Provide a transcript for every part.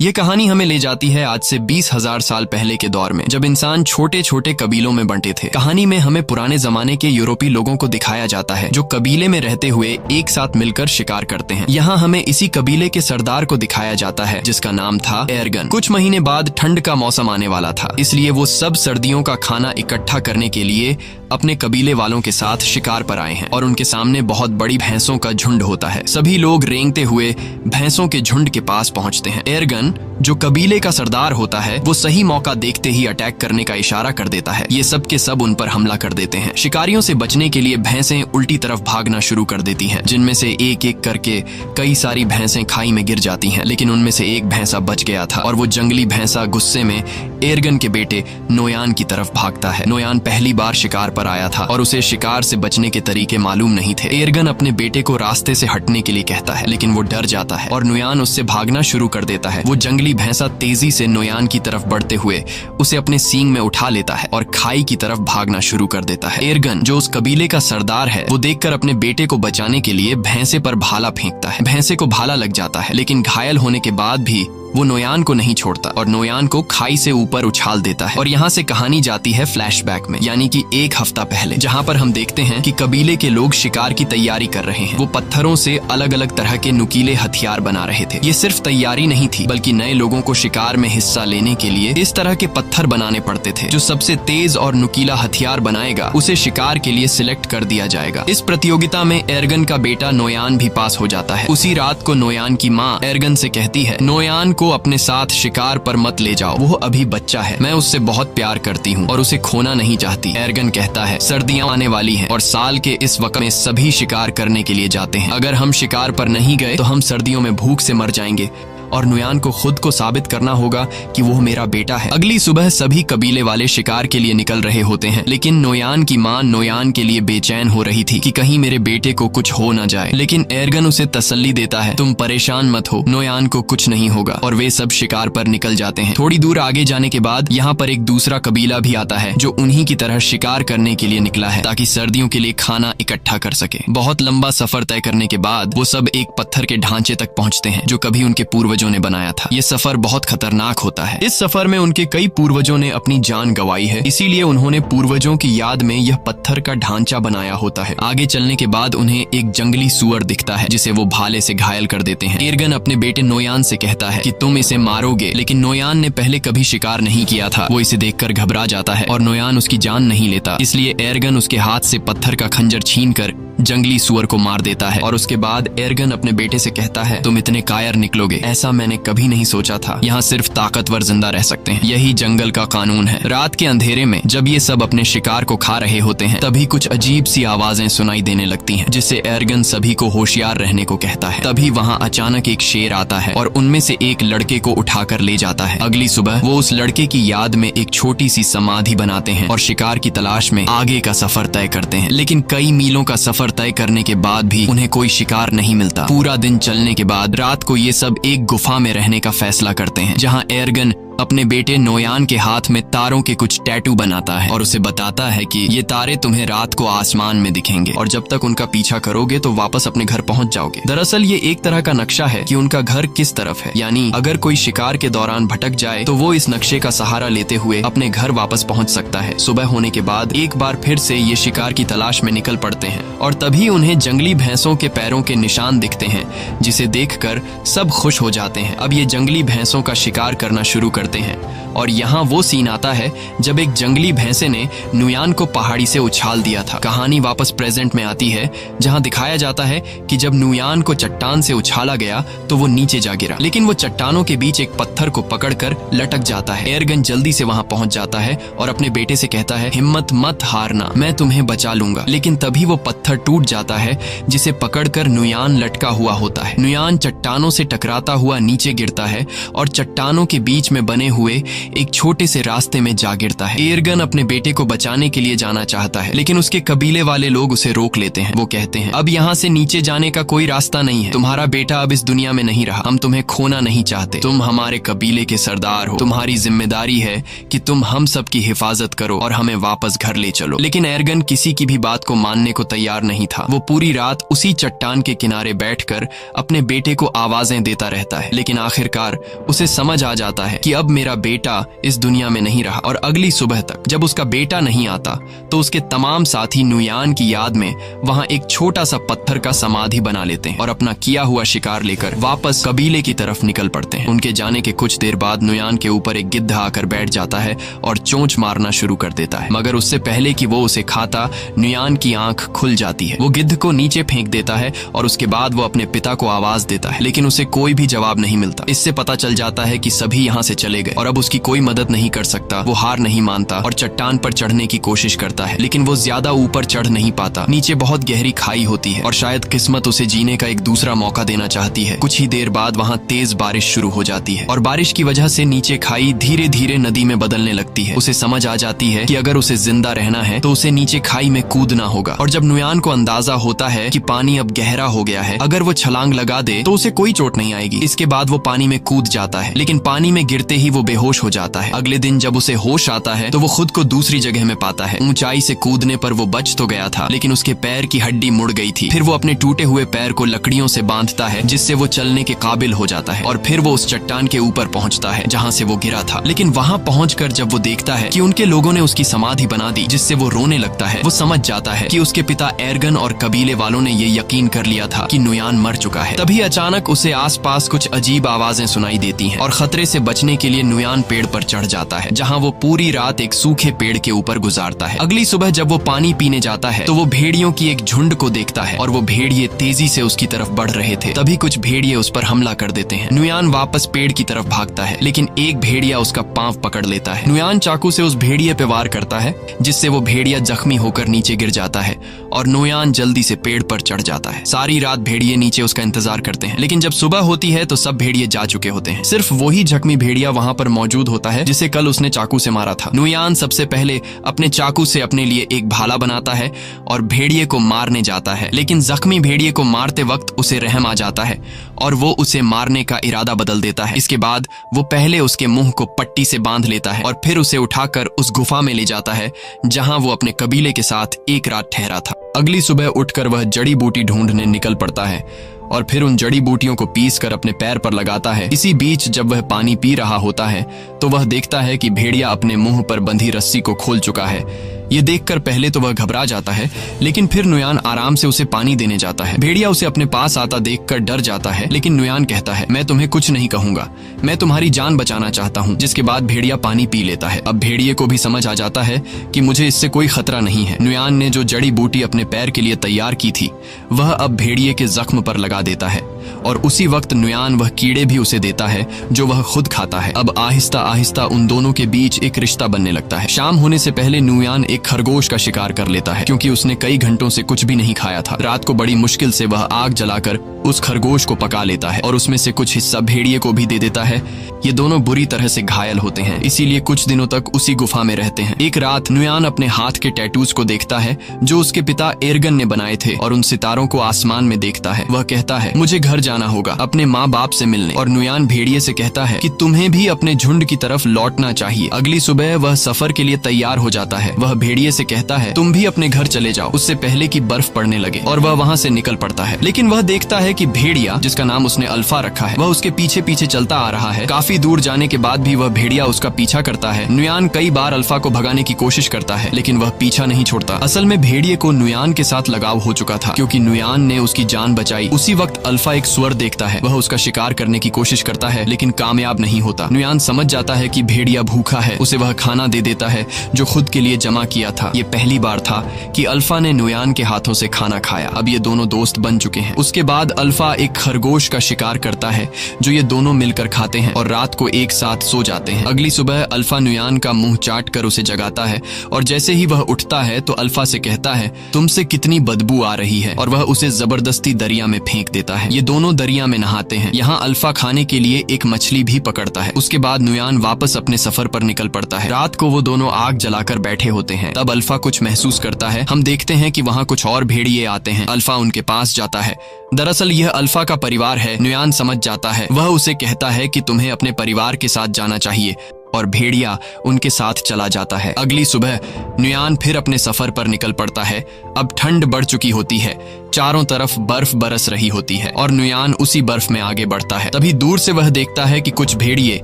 ये कहानी हमें ले जाती है आज से 20,000 साल पहले के दौर में, जब इंसान छोटे छोटे कबीलों में बंटे थे। कहानी में हमें पुराने जमाने के यूरोपीय लोगों को दिखाया जाता है जो कबीले में रहते हुए एक साथ मिलकर शिकार करते हैं। यहाँ हमें इसी कबीले के सरदार को दिखाया जाता है जिसका नाम था एर्गन। कुछ महीने बाद ठंड का मौसम आने वाला था, इसलिए वो सब सर्दियों का खाना इकट्ठा करने के लिए अपने कबीले वालों के साथ शिकार पर आए हैं और उनके सामने बहुत बड़ी भैंसों का झुंड होता है। सभी लोग रेंगते हुए भैंसों के झुंड के पास पहुंचते हैं। एर्गन जो कबीले का सरदार होता है वो सही मौका देखते ही अटैक करने का इशारा कर देता है। ये सब के सब उन पर हमला कर देते हैं। शिकारियों से बचने के लिए भैंसें उल्टी तरफ भागना शुरू कर देती हैं, जिनमें से एक एक करके कई सारी भैंसें खाई में गिर जाती हैं। लेकिन उनमें से एक भैंसा बच गया था और वो जंगली भैंसा गुस्से में एर्गन के बेटे नोयान की तरफ भागता है। नोयान पहली बार शिकार पर आया था और उसे शिकार से बचने के तरीके मालूम नहीं थे। एर्गन अपने बेटे को रास्ते से हटने के लिए कहता है, लेकिन वो डर जाता है और नोयान उससे भागना शुरू कर देता है। वो जंगली भैंसा तेजी से नोयान की तरफ बढ़ते हुए उसे अपने सींग में उठा लेता है और खाई की तरफ भागना शुरू कर देता है। एर्गन जो उस कबीले का सरदार है वो देखकर अपने बेटे को बचाने के लिए भैंसे पर भाला फेंकता है। भैंसे को भाला लग जाता है, लेकिन घायल होने के बाद भी वो नोयान को नहीं छोड़ता और नोयान को खाई से ऊपर उछाल देता है। और यहाँ से कहानी जाती है फ्लैशबैक में, यानी कि एक हफ्ता पहले, जहाँ पर हम देखते हैं कि कबीले के लोग शिकार की तैयारी कर रहे हैं। वो पत्थरों से अलग अलग तरह के नुकीले हथियार बना रहे थे। ये सिर्फ तैयारी नहीं थी, बल्कि नए लोगों को शिकार में हिस्सा लेने के लिए इस तरह के पत्थर बनाने पड़ते थे। जो सबसे तेज और नुकीला हथियार बनाएगा उसे शिकार के लिए सिलेक्ट कर दिया जाएगा। इस प्रतियोगिता में एर्गन का बेटा नोयान भी पास हो जाता है। उसी रात को नोयान की माँ एर्गन से कहती है, नोयान को अपने साथ शिकार पर मत ले जाओ, वो अभी बच्चा है। मैं उससे बहुत प्यार करती हूँ और उसे खोना नहीं चाहती। एर्गन कहता है, सर्दियां आने वाली हैं और साल के इस वक्त में सभी शिकार करने के लिए जाते हैं। अगर हम शिकार पर नहीं गए तो हम सर्दियों में भूख से मर जाएंगे और नोयान को खुद को साबित करना होगा कि वो मेरा बेटा है। अगली सुबह सभी कबीले वाले शिकार के लिए निकल रहे होते हैं, लेकिन नोयान की माँ नोयान के लिए बेचैन हो रही थी कि कहीं मेरे बेटे को कुछ हो न जाए। लेकिन एर्गन उसे तसल्ली देता है, तुम परेशान मत हो, नोयान को कुछ नहीं होगा। और वे सब शिकार पर निकल जाते हैं। थोड़ी दूर आगे जाने के बाद यहाँ पर एक दूसरा कबीला भी आता है जो उन्हीं की तरह शिकार करने के लिए निकला है ताकि सर्दियों के लिए खाना इकट्ठा कर सके। बहुत लंबा सफर तय करने के बाद वो सब एक पत्थर के ढांचे तक पहुँचते हैं जो कभी उनके पूर्वजों ने बनाया था। ये सफर बहुत खतरनाक होता है। इस सफर में उनके कई पूर्वजों ने अपनी जान गंवाई है, इसीलिए उन्होंने पूर्वजों की याद में यह पत्थर का ढांचा बनाया होता है। आगे चलने के बाद उन्हें एक जंगली सूअर दिखता है जिसे वो भाले से घायल कर देते हैं। एर्गन अपने बेटे नोयान से कहता है कि तुम इसे मारोगे, लेकिन नोयान ने पहले कभी शिकार नहीं किया था। वो इसे देखकर घबरा जाता है और नोयान उसकी जान नहीं लेता, इसलिए एर्गन उसके हाथ से पत्थर का खंजर छीनकर जंगली सूअर को मार देता है। और उसके बाद एर्गन अपने बेटे से कहता है, तुम इतने कायर निकलोगे, ऐसा मैंने कभी नहीं सोचा था। यहाँ सिर्फ ताकतवर जिंदा रह सकते हैं, यही जंगल का कानून है। रात के अंधेरे में जब ये सब अपने शिकार को खा रहे होते हैं तभी कुछ अजीब सी आवाजें सुनाई देने लगती हैं, जिससे एर्गन सभी को होशियार रहने को कहता है। तभी वहाँ अचानक एक शेर आता है और उनमें से एक लड़के को उठाकर ले जाता है। अगली सुबह वो उस लड़के की याद में एक छोटी सी समाधि बनाते हैं और शिकार की तलाश में आगे का सफर तय करते हैं। लेकिन कई मीलों का सफर तय करने के बाद भी उन्हें कोई शिकार नहीं मिलता। पूरा दिन चलने के बाद रात को ये सब एक गुफा में रहने का फैसला करते हैं, जहाँ एर्गन अपने बेटे नोयान के हाथ में तारों के कुछ टैटू बनाता है और उसे बताता है कि ये तारे तुम्हें रात को आसमान में दिखेंगे और जब तक उनका पीछा करोगे तो वापस अपने घर पहुंच जाओगे। दरअसल ये एक तरह का नक्शा है कि उनका घर किस तरफ है, यानी अगर कोई शिकार के दौरान भटक जाए तो वो इस नक्शे का सहारा लेते हुए अपने घर वापस पहुंच सकता है। सुबह होने के बाद एक बार फिर से ये शिकार की तलाश में निकल पड़ते हैं और तभी उन्हें जंगली भैंसों के पैरों के निशान दिखते हैं, जिसे देखकर सब खुश हो जाते हैं। अब ये जंगली भैंसों का शिकार करना शुरू करते हैं और यहाँ वो सीन आता है जब एक जंगली भैंसे ने नोयान को पहाड़ी से उछाल दिया था। कहानी वापस प्रेजेंट में आती है जहाँ दिखाया जाता है कि जब नोयान को चट्टान से उछाला गया तो वो नीचे जा गिरा, लेकिन वो चट्टानों के बीच एक पत्थर को पकड़कर लटक जाता है। एर्गन जल्दी से वहाँ पहुँच जाता है और अपने बेटे से कहता है, हिम्मत मत हारना, मैं तुम्हें बचा लूंगा। लेकिन तभी वो पत्थर टूट जाता है जिसे पकड़कर नोयान लटका हुआ होता है। नोयान चट्टानों से टकराता हुआ नीचे गिरता है और चट्टानों के बीच में बने हुए एक छोटे से रास्ते में जा गिरता है। एर्गन अपने बेटे को बचाने के लिए जाना चाहता है, लेकिन उसके कबीले वाले लोग उसे रोक लेते हैं। वो कहते हैं, अब यहाँ से नीचे जाने का कोई रास्ता नहीं है। तुम्हारा बेटा अब इस दुनिया में नहीं रहा। हम तुम्हें खोना नहीं चाहते। तुम हमारे कबीले के सरदार हो। तुम्हारी जिम्मेदारी है कि तुम हम सब की हिफाजत करो और हमें वापस घर ले चलो। लेकिन एर्गन किसी की भी बात को मानने को तैयार नहीं था। वो पूरी रात उसी चट्टान के किनारे बैठकर अपने बेटे को आवाजें देता रहता है, लेकिन आखिरकार उसे समझ आ जाता है कि अब मेरा बेटा इस दुनिया में नहीं रहा। और अगली सुबह तक जब उसका बेटा नहीं आता तो उसके तमाम साथी नुयान की याद में वहां एक छोटा सा पत्थर का समाधि बना लेते हैं और अपना किया हुआ शिकार लेकर वापस कबीले की तरफ निकल पड़ते हैं। उनके जाने के कुछ देर बाद नुयान के ऊपर एक गिद्ध आकर बैठ जाता है और चोंच मारना शुरू कर देता है, मगर उससे पहले कि वो उसे खाता नुयान की आंख खुल जाती है। वो गिद्ध को नीचे फेंक देता है और उसके बाद वो अपने पिता को आवाज देता है, लेकिन उसे कोई भी जवाब नहीं मिलता। इससे पता चल जाता है कि सभी यहाँ से चले गए और अब उसकी कोई मदद नहीं कर सकता। वो हार नहीं मानता और चट्टान पर चढ़ने की कोशिश करता है, लेकिन वो ज्यादा ऊपर चढ़ नहीं पाता। नीचे बहुत गहरी खाई होती है और शायद किस्मत उसे जीने का एक दूसरा मौका देना चाहती है। कुछ ही देर बाद वहाँ तेज बारिश शुरू हो जाती है और बारिश की वजह से नीचे खाई धीरे धीरे नदी में बदलने लगती है। उसे समझ आ जाती है कि अगर उसे जिंदा रहना है तो उसे नीचे खाई में कूदना होगा। और जब नुयान को अंदाजा होता है कि पानी अब गहरा हो गया है, अगर वो छलांग लगा दे तो उसे कोई चोट नहीं आएगी। इसके बाद वो पानी में कूद जाता है, लेकिन पानी में गिरते ही वो बेहोश हो जाता है। अगले दिन जब उसे होश आता है तो वो खुद को दूसरी जगह में पाता है। ऊंचाई से कूदने पर वो बच तो गया था, लेकिन उसके पैर की हड्डी मुड़ गई थी। फिर वो अपने टूटे हुए पैर को लकड़ियों से बांधता है, जिससे वो चलने के काबिल हो जाता है। और फिर वो उस चट्टान के ऊपर पहुंचता है जहां से वो गिरा था। लेकिन वहां पहुंचकर जब वो देखता है कि उनके लोगों ने उसकी समाधि बना दी, जिससे वो रोने लगता है, वो समझ जाता है कि उसके पिता एर्गन और कबीले वालों ने ये यकीन कर लिया था कि नुयान मर चुका है। तभी अचानक उसे आसपास कुछ अजीब आवाजें सुनाई देती हैं और खतरे से बचने के लिए नुयान पेड़ पर चढ़ जाता है, जहां वो पूरी रात एक सूखे पेड़ के ऊपर गुजारता है। अगली सुबह जब वो पानी पीने जाता है तो वो भेड़ियों की एक झुंड को देखता है और वो भेड़िए तेजी से उसकी तरफ बढ़ रहे थे। तभी कुछ भेड़िए उस पर हमला कर देते हैं। नुयान वापस पेड़ की तरफ भागता है, लेकिन एक भेड़िया उसका पांव पकड़ लेता है। नुयान चाकू से उस भेड़िए पे वार करता है, जिससे वो भेड़िया जख्मी होकर नीचे गिर जाता है और नुयान जल्दी से पेड़ पर चढ़ जाता है। सारी रात भेड़िए नीचे उसका इंतजार करते हैं, लेकिन जब सुबह होती है तो सब भेड़िए जा चुके होते हैं। सिर्फ वही जख्मी भेड़िया वहां पर मौजूद होता है जिसे कल उसने चाकू से मारा था। नुयान सबसे पहले अपने चाकू से अपने लिए एक भाला बनाता है और भेड़िए को मारने जाता है, लेकिन जख्मी भेड़िए को मारते वक्त उसे रहम आ जाता है और वो उसे मारने का इरादा बदल देता है। इसके बाद वो पहले उसके मुंह को पट्टी से बांध लेता है और फिर उसे उठाकर उस गुफा में ले जाता है जहां वो अपने कबीले के साथ एक रात ठहरा था। अगली सुबह उठकर वह जड़ी बूटी ढूंढने निकल पड़ता है और फिर उन जड़ी बूटियों को पीस कर अपने पैर पर लगाता है। इसी बीच जब वह पानी पी रहा होता है तो वह देखता है कि भेड़िया अपने मुंह पर बंधी रस्सी को खोल चुका है। ये देखकर पहले तो वह घबरा जाता है, लेकिन फिर नुयान आराम से उसे पानी देने जाता है। भेड़िया उसे अपने पास आता देखकर डर जाता है, लेकिन नुयान कहता है, मैं तुम्हें कुछ नहीं कहूंगा, मैं तुम्हारी जान बचाना चाहता हूँ। जिसके बाद भेड़िया पानी पी लेता है। अब भेड़िए को भी समझ आ जाता है कि मुझे इससे कोई खतरा नहीं है। नुयान ने जो जड़ी बूटी अपने पैर के लिए तैयार की थी वह अब भेड़िए के जख्म पर लगा देता है और उसी वक्त नुयान वह कीड़े भी उसे देता है जो वह खुद खाता है। अब आहिस्ता आहिस्ता उन दोनों के बीच एक रिश्ता बनने लगता है। शाम होने से पहले नुयान एक खरगोश का शिकार कर लेता है, क्योंकि उसने कई घंटों से कुछ भी नहीं खाया था। रात को बड़ी मुश्किल से वह आग जलाकर उस खरगोश को पका लेता है और उसमें से कुछ हिस्सा भेड़िए को भी दे देता है। ये दोनों बुरी तरह से घायल होते हैं, इसीलिए कुछ दिनों तक उसी गुफा में रहते हैं। एक रात नुयान अपने हाथ के टैटूज को देखता है जो उसके पिता एर्गन ने बनाए थे और उन सितारों को आसमान में देखता है। वह कहता है, मुझे घर जाना होगा अपने माँ बाप से मिलने। और नुयान भेड़िए से कहता है कि तुम्हें भी अपने झुंड की तरफ लौटना चाहिए। अगली सुबह वह सफर के लिए तैयार हो जाता है। वह भेड़िए से कहता है, तुम भी अपने घर चले जाओ उससे पहले कि बर्फ पड़ने लगे, और वह वहाँ से निकल पड़ता है। लेकिन वह देखता है कि भेड़िया, जिसका नाम उसने अल्फा रखा है, वह उसके पीछे पीछे चलता आ रहा है। काफी दूर जाने के बाद भी वह भेड़िया उसका पीछा करता है। नुयान कई बार अल्फा को भगाने की कोशिश करता है, लेकिन वह पीछा नहीं छोड़ता। असल में भेड़िए को नुयान के साथ लगाव हो चुका था, क्योंकि नुयान ने उसकी जान बचाई। उसी वक्त अल्फा एक सुअर देखता है। वह उसका शिकार करने की कोशिश करता है, लेकिन कामयाब नहीं होता। नुयान समझ जाता है कि भेड़िया भूखा है। उसे वह खाना दे देता है जो खुद के लिए जमा किया था। ये पहली बार था कि अल्फा ने नुयान के हाथों से खाना खाया। अब ये दोनों दोस्त बन चुके हैं। उसके बाद अल्फा एक खरगोश का शिकार करता है जो ये दोनों मिलकर खाते हैं और रात को एक साथ सो जाते हैं। अगली सुबह अल्फा नुयान का मुंह चाट कर उसे जगाता है और जैसे ही वह उठता है तो अल्फा से कहता है, तुमसे कितनी बदबू आ रही है, और वह उसे जबरदस्ती दरिया में फेंक देता है। ये दोनों दरिया में नहाते हैं। यहाँ अल्फा खाने के लिए एक मछली भी पकड़ता है। उसके बाद नुयान वापस अपने सफर पर निकल पड़ता है। रात को वो दोनों आग जलाकर बैठे होते हैं। तब अल्फा कुछ महसूस करता है। हम देखते हैं कि वहाँ कुछ और भेड़िए आते हैं। अल्फा उनके पास जाता है। दरअसल यह अल्फा का परिवार है। नुयान समझ जाता है। वह उसे कहता है कि तुम्हें अपने परिवार के साथ जाना चाहिए और भेड़िया उनके साथ चला जाता है। अगली सुबह नुयान फिर अपने सफर पर निकल पड़ता है। अब ठंड बढ़ चुकी होती है। चारों तरफ बर्फ बरस रही होती है और नुयान उसी बर्फ में आगे बढ़ता है। तभी दूर से वह देखता है कि कुछ भेड़िए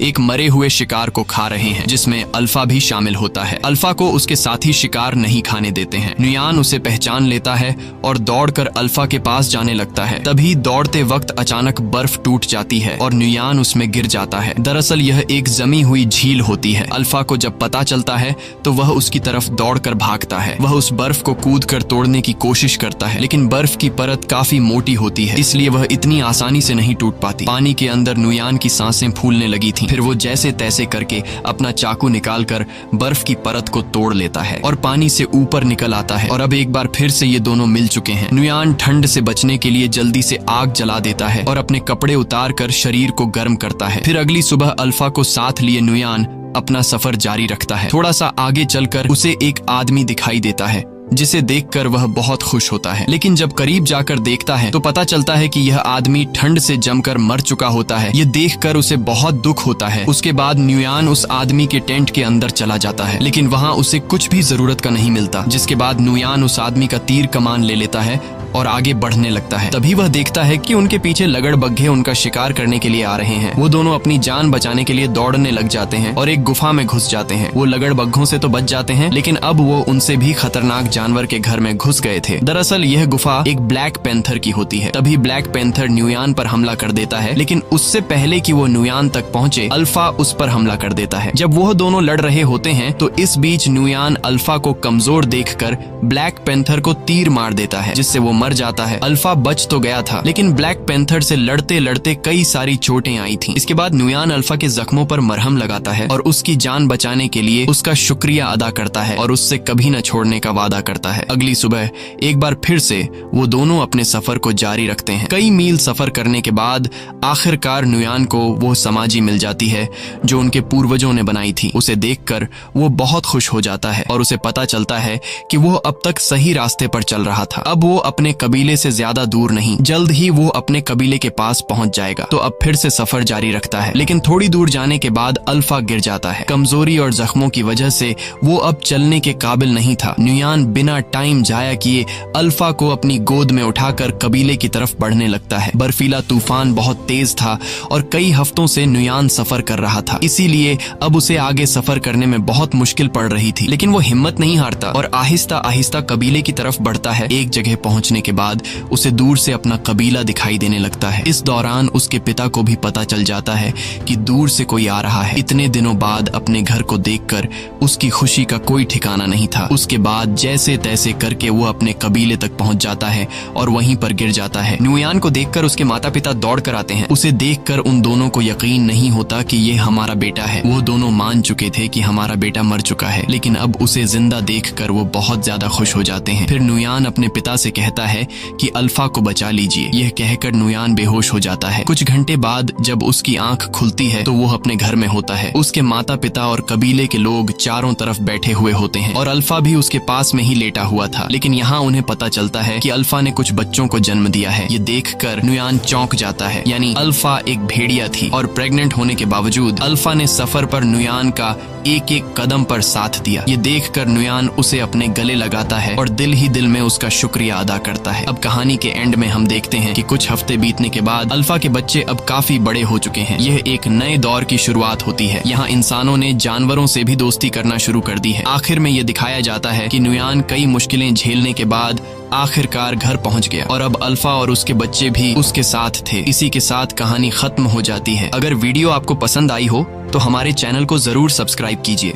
एक मरे हुए शिकार को खा रहे हैं, जिसमें अल्फा भी शामिल होता है। अल्फा को उसके साथी शिकार नहीं खाने देते हैं। नुयान उसे पहचान लेता है और दौड़कर अल्फा के पास जाने लगता है। तभी दौड़ते वक्त अचानक बर्फ टूट जाती है और नुयान उसमें गिर जाता है। दरअसल यह एक जमी हुई झील होती है। अल्फा को जब पता चलता है तो वह उसकी तरफ दौड़कर भागता है। वह उस बर्फ को कूदकर तोड़ने की कोशिश करता है, लेकिन बर्फ की परत काफी मोटी होती है, इसलिए वह इतनी आसानी से नहीं टूट पाती। पानी के अंदर नुयान की सांसें फूलने लगी थीं। फिर वो जैसे तैसे करके अपना चाकू निकालकर बर्फ की परत को तोड़ लेता है और पानी से ऊपर निकल आता है। और अब एक बार फिर से ये दोनों मिल चुके हैं। नुयान ठंड से बचने के लिए जल्दी से आग जला देता है और अपने कपड़े उतार कर शरीर को गर्म करता है। फिर अगली सुबह अल्फा को साथ लिए नुयान अपना सफर जारी रखता है। थोड़ा सा आगे चलकर उसे एक आदमी दिखाई देता है, जिसे देखकर वह बहुत खुश होता है। लेकिन जब करीब जाकर देखता है तो पता चलता है कि यह आदमी ठंड से जमकर मर चुका होता है। ये देखकर उसे बहुत दुख होता है। उसके बाद नुयान उस आदमी के टेंट के अंदर चला जाता है, लेकिन वहाँ उसे कुछ भी जरूरत का नहीं मिलता। जिसके बाद नुयान उस आदमी का तीर कमान ले लेता है और आगे बढ़ने लगता है। तभी वह देखता है कि उनके पीछे लगड़बग्घे उनका शिकार करने के लिए आ रहे हैं। वो दोनों अपनी जान बचाने के लिए दौड़ने लग जाते हैं और एक गुफा में घुस जाते हैं। वो लगड़बग्घों से तो बच जाते हैं, लेकिन अब वो उनसे भी खतरनाक जानवर के घर में घुस गए थे। दरअसल यह गुफा एक ब्लैक पैंथर की होती है। तभी ब्लैक पैंथर नुयान पर हमला कर देता है, लेकिन उससे पहले कि वो नुयान तक पहुंचे अल्फा उस पर हमला कर देता है। जब वो दोनों लड़ रहे होते हैं तो इस बीच नुयान अल्फा को कमजोर देखकर ब्लैक पैंथर को तीर मार देता है, जिससे वो मर जाता है। अल्फा बच तो गया था, लेकिन ब्लैक पैंथर से लड़ते लड़ते कई सारी चोटें आई थीं। इसके बाद नुयान अल्फा के जख्मों पर मरहम लगाता है और उसकी जान बचाने के लिए उसका शुक्रिया अदा करता है और उससे कभी न छोड़ने का वादा करता है। अगली सुबह एक बार फिर से वो दोनों अपने सफर को जारी रखते हैं। कई मील सफर करने के बाद आखिरकार नुयान को वो समाजी मिल जाती है जो उनके पूर्वजों ने बनाई थी। उसे देखकर वो बहुत खुश हो जाता है और उसे पता चलता है कि वो अब तक सही रास्ते पर चल रहा था। अब वो अपने कबीले से ज्यादा दूर नहीं, जल्द ही वो अपने कबीले के पास पहुंच जाएगा। तो अब फिर से सफर जारी रखता है, लेकिन थोड़ी दूर जाने के बाद अल्फा गिर जाता है। कमजोरी और जख्मों की वजह से वो अब चलने के काबिल नहीं था। नुयान बिना टाइम जाया किए अल्फा को अपनी गोद में उठाकर कबीले की तरफ बढ़ने लगता है। बर्फीला तूफान बहुत तेज था और कई हफ्तों से नुयान सफर कर रहा था, इसीलिए अब उसे आगे सफर करने में बहुत मुश्किल पड़ रही थी। लेकिन वो हिम्मत नहीं हारता और आहिस्ता आहिस्ता कबीले की तरफ बढ़ता है। एक जगह पहुंचने के बाद उसे दूर से अपना कबीला दिखाई देने लगता है। इस दौरान उसके पिता को भी पता चल जाता है कि दूर से कोई आ रहा है। इतने दिनों बाद अपने घर को देखकर उसकी खुशी का कोई ठिकाना नहीं था। उसके बाद जैसे तैसे करके वो अपने कबीले तक पहुंच जाता है और वहीं पर गिर जाता है। नुयान को देखकर उसके माता पिता दौड़ कर आते हैं। उसे देखकर उन दोनों को यकीन नहीं होता कि ये हमारा बेटा है। वो दोनों मान चुके थे कि हमारा बेटा मर चुका है, लेकिन अब उसे जिंदा देखकर वो बहुत ज्यादा खुश हो जाते हैं। फिर नुयान अपने पिता से कहता है कि अल्फा को बचा लीजिए। यह कहकर नुयान बेहोश हो जाता है। कुछ घंटे बाद जब उसकी आंख खुलती है तो वो अपने घर में होता है। उसके माता पिता और कबीले के लोग चारों तरफ बैठे हुए होते हैं और अल्फा भी उसके पास में ही लेटा हुआ था। लेकिन यहाँ उन्हें पता चलता है कि अल्फा ने कुछ बच्चों को जन्म दिया है। ये देखकर नुयान चौंक जाता है। यानी अल्फा एक भेड़िया थी और प्रेग्नेंट होने के बावजूद अल्फा ने सफर पर नुयान का एक एक कदम पर साथ दिया। ये देखकर नुयान उसे अपने गले लगाता है और दिल ही दिल में उसका शुक्रिया अदा करता है। अब कहानी के एंड में हम देखते हैं कि कुछ हफ्ते बीतने के बाद अल्फा के बच्चे अब काफी बड़े हो चुके हैं। यह एक नए दौर की शुरुआत होती है। यहाँ इंसानों ने जानवरों से भी दोस्ती करना शुरू कर दी है। आखिर में यह दिखाया जाता है कि नुयान कई मुश्किलें झेलने के बाद आखिरकार घर पहुंच गया और अब अल्फा और उसके बच्चे भी उसके साथ थे। इसी के साथ कहानी खत्म हो जाती है। अगर वीडियो आपको पसंद आई हो तो हमारे चैनल को जरूर सब्सक्राइब कीजिए।